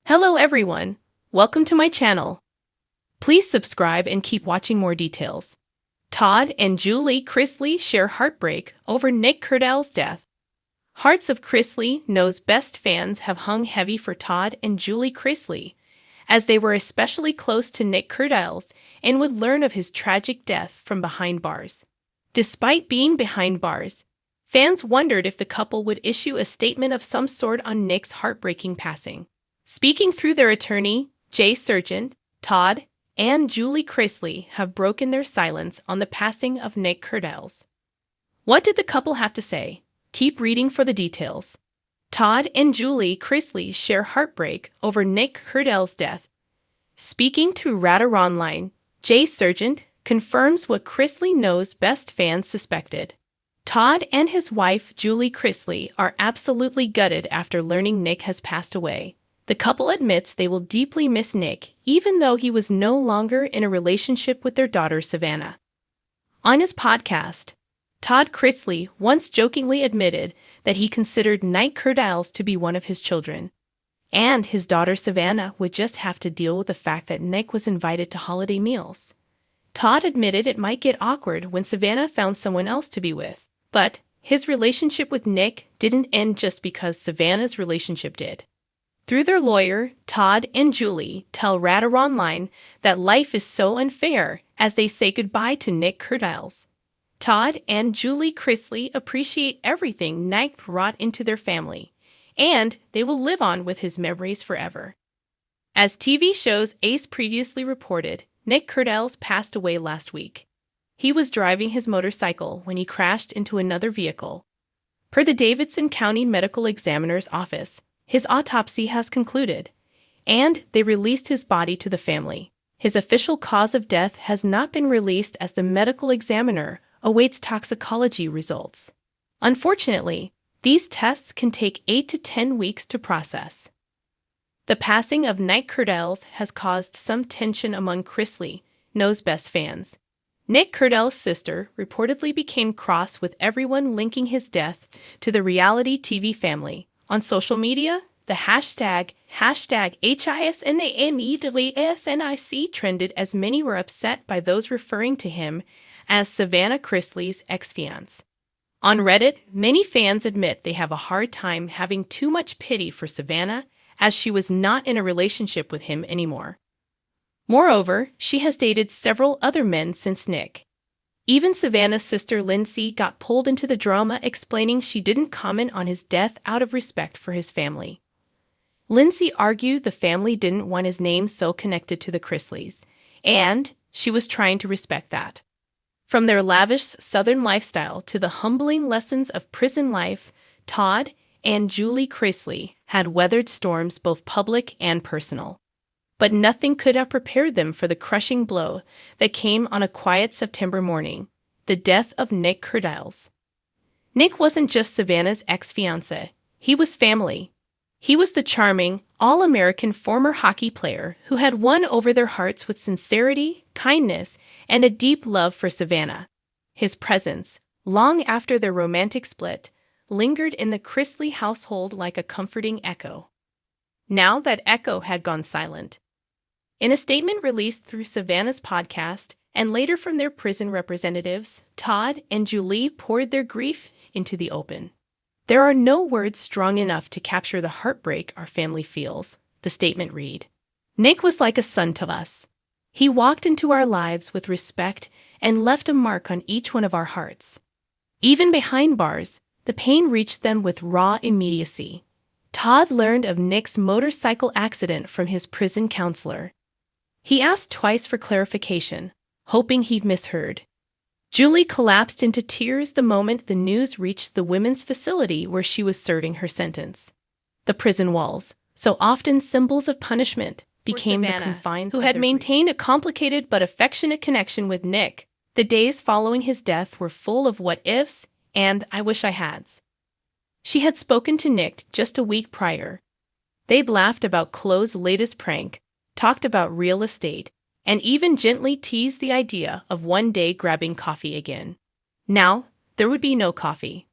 Hello everyone, welcome to my channel. Please subscribe and keep watching more details. Todd and Julie Chrisley share heartbreak over Nick Kerdiles' death. Hearts of Chrisley Knows Best fans have hung heavy for Todd and Julie Chrisley, as they were especially close to Nick Kerdiles and would learn of his tragic death from behind bars. Despite being behind bars, fans wondered if the couple would issue a statement of some sort on Nick's heartbreaking passing. Speaking through their attorney, Jay Sargent, Todd and Julie Chrisley have broken their silence on the passing of Nick Kerdiles. What did the couple have to say? Keep reading for the details. Todd and Julie Chrisley share heartbreak over Nick Kerdiles' death. Speaking to Radar Online, Jay Sargent confirms what Chrisley Knows Best fans suspected. Todd and his wife Julie Chrisley are absolutely gutted after learning Nick has passed away. The couple admits they will deeply miss Nick, even though he was no longer in a relationship with their daughter Savannah. On his podcast, Todd Chrisley once jokingly admitted that he considered Nick Kerdiles to be one of his children, and his daughter Savannah would just have to deal with the fact that Nick was invited to holiday meals. Todd admitted it might get awkward when Savannah found someone else to be with, but his relationship with Nick didn't end just because Savannah's relationship did. Through their lawyer, Todd and Julie tell Radar Online that life is so unfair as they say goodbye to Nick Kerdiles. Todd and Julie Chrisley appreciate everything Nick brought into their family, and they will live on with his memories forever. As TV shows Ace previously reported, Nick Kerdiles passed away last week. He was driving his motorcycle when he crashed into another vehicle. Per the Davidson County Medical Examiner's Office, his autopsy has concluded, and they released his body to the family. His official cause of death has not been released as the medical examiner awaits toxicology results. Unfortunately, these tests can take 8 to 10 weeks to process. The passing of Nick Kerdiles has caused some tension among Chrisley Knows Best fans. Nick Kerdiles' sister reportedly became cross with everyone linking his death to the reality TV family. On social media, the hashtag HISNAMEWSNIC trended as many were upset by those referring to him as Savannah Chrisley's ex-fiance. On Reddit, many fans admit they have a hard time having too much pity for Savannah as she was not in a relationship with him anymore. Moreover, she has dated several other men since Nick. Even Savannah's sister Lindsay got pulled into the drama, explaining she didn't comment on his death out of respect for his family. Lindsay argued the family didn't want his name so connected to the Chrisleys, and she was trying to respect that. From their lavish Southern lifestyle to the humbling lessons of prison life, Todd and Julie Chrisley had weathered storms both public and personal. But nothing could have prepared them for the crushing blow that came on a quiet September morning, the death of Nick Kerdiles. Nick wasn't just Savannah's ex-fiancé, he was family. He was the charming, all-American former hockey player who had won over their hearts with sincerity, kindness, and a deep love for Savannah. His presence, long after their romantic split, lingered in the Chrisley household like a comforting echo. Now that echo had gone silent. In a statement released through Savannah's podcast and later from their prison representatives, Todd and Julie poured their grief into the open. There are no words strong enough to capture the heartbreak our family feels, the statement read. Nick was like a son to us. He walked into our lives with respect and left a mark on each one of our hearts. Even behind bars, the pain reached them with raw immediacy. Todd learned of Nick's motorcycle accident from his prison counselor. He asked twice for clarification, hoping he'd misheard. Julie collapsed into tears the moment the news reached the women's facility where she was serving her sentence. The prison walls, so often symbols of punishment, became the confines who had maintained a complicated but affectionate connection with Nick. The days following his death were full of what-ifs and I wish I hads. She had spoken to Nick just a week prior. They'd laughed about Chloe's latest prank, talked about real estate, and even gently teased the idea of one day grabbing coffee again. Now, there would be no coffee.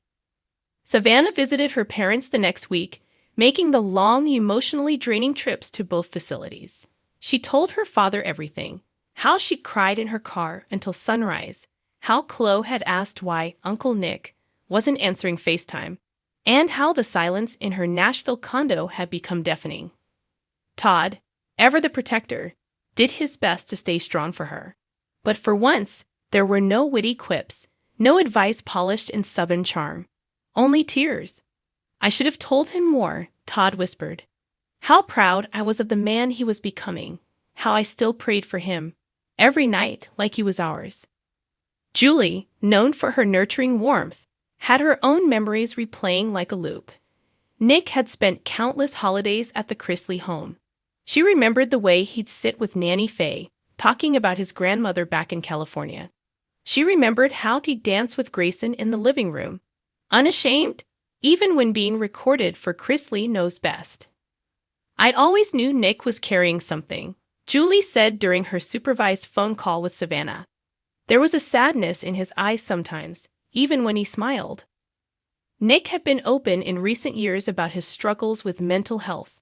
Savannah visited her parents the next week, making the long, emotionally draining trips to both facilities. She told her father everything: how she cried in her car until sunrise, how Chloe had asked why Uncle Nick wasn't answering FaceTime, and how the silence in her Nashville condo had become deafening. Todd, ever the protector, did his best to stay strong for her. But for once, there were no witty quips, no advice polished in Southern charm. Only tears. "I should have told him more," Todd whispered. "How proud I was of the man he was becoming, how I still prayed for him, every night like he was ours." Julie, known for her nurturing warmth, had her own memories replaying like a loop. Nick had spent countless holidays at the Chrisley home. She remembered the way he'd sit with Nanny Faye, talking about his grandmother back in California. She remembered how he'd dance with Grayson in the living room, unashamed, even when being recorded for Chrisley Knows Best. "I'd always knew Nick was carrying something," Julie said during her supervised phone call with Savannah. There was a sadness in his eyes sometimes, even when he smiled. Nick had been open in recent years about his struggles with mental health.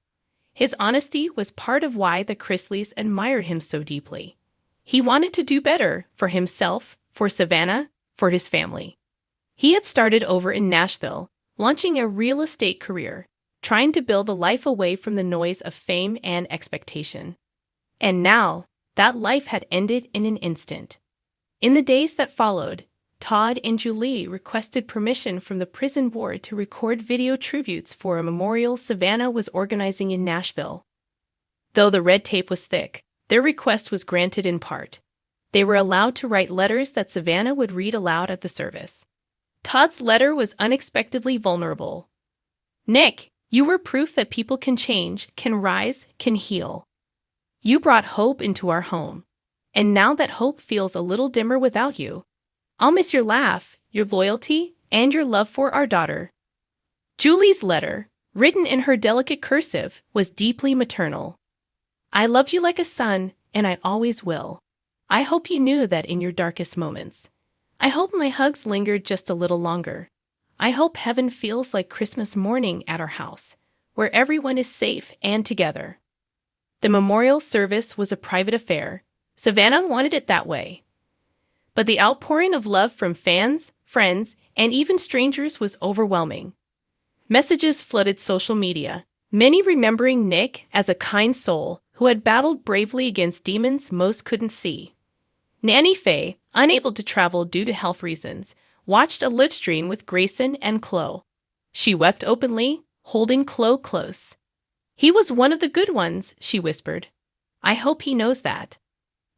His honesty was part of why the Chrisleys admired him so deeply. He wanted to do better for himself, for Savannah, for his family. He had started over in Nashville, launching a real estate career, trying to build a life away from the noise of fame and expectation. And now, that life had ended in an instant. In the days that followed, Todd and Julie requested permission from the prison board to record video tributes for a memorial Savannah was organizing in Nashville. Though the red tape was thick, their request was granted in part. They were allowed to write letters that Savannah would read aloud at the service. Todd's letter was unexpectedly vulnerable. "Nick, you were proof that people can change, can rise, can heal. You brought hope into our home. And now that hope feels a little dimmer without you. I'll miss your laugh, your loyalty, and your love for our daughter." Julie's letter, written in her delicate cursive, was deeply maternal. "I love you like a son, and I always will. I hope you knew that in your darkest moments. I hope my hugs lingered just a little longer. I hope heaven feels like Christmas morning at our house, where everyone is safe and together." The memorial service was a private affair. Savannah wanted it that way. But the outpouring of love from fans, friends, and even strangers was overwhelming. Messages flooded social media, many remembering Nick as a kind soul who had battled bravely against demons most couldn't see. Nanny Faye, unable to travel due to health reasons, watched a live stream with Grayson and Chloe. She wept openly, holding Chloe close. "He was one of the good ones," she whispered. "I hope he knows that."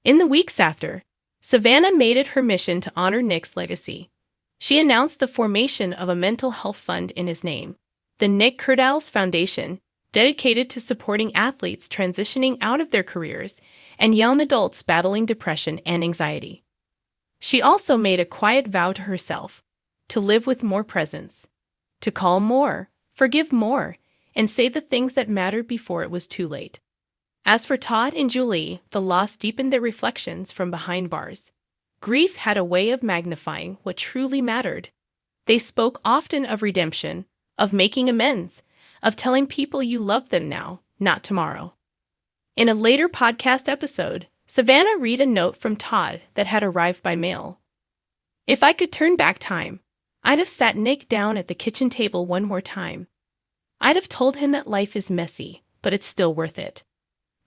In the weeks after, Savannah made it her mission to honor Nick's legacy. She announced the formation of a mental health fund in his name, the Nick Kerdiles Foundation, dedicated to supporting athletes transitioning out of their careers and young adults battling depression and anxiety. She also made a quiet vow to herself to live with more presence, to call more, forgive more, and say the things that mattered before it was too late. As for Todd and Julie, the loss deepened their reflections from behind bars. Grief had a way of magnifying what truly mattered. They spoke often of redemption, of making amends, of telling people you love them now, not tomorrow. In a later podcast episode, Savannah read a note from Todd that had arrived by mail. "If I could turn back time, I'd have sat Nick down at the kitchen table one more time. I'd have told him that life is messy, but it's still worth it.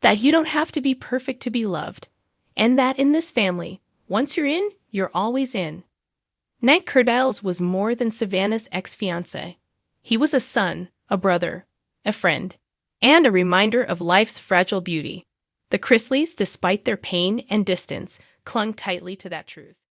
That you don't have to be perfect to be loved. And that in this family, once you're in, you're always in." Nick Kerdiles was more than Savannah's ex-fiancé. He was a son, a brother, a friend, and a reminder of life's fragile beauty. The Chrisleys, despite their pain and distance, clung tightly to that truth.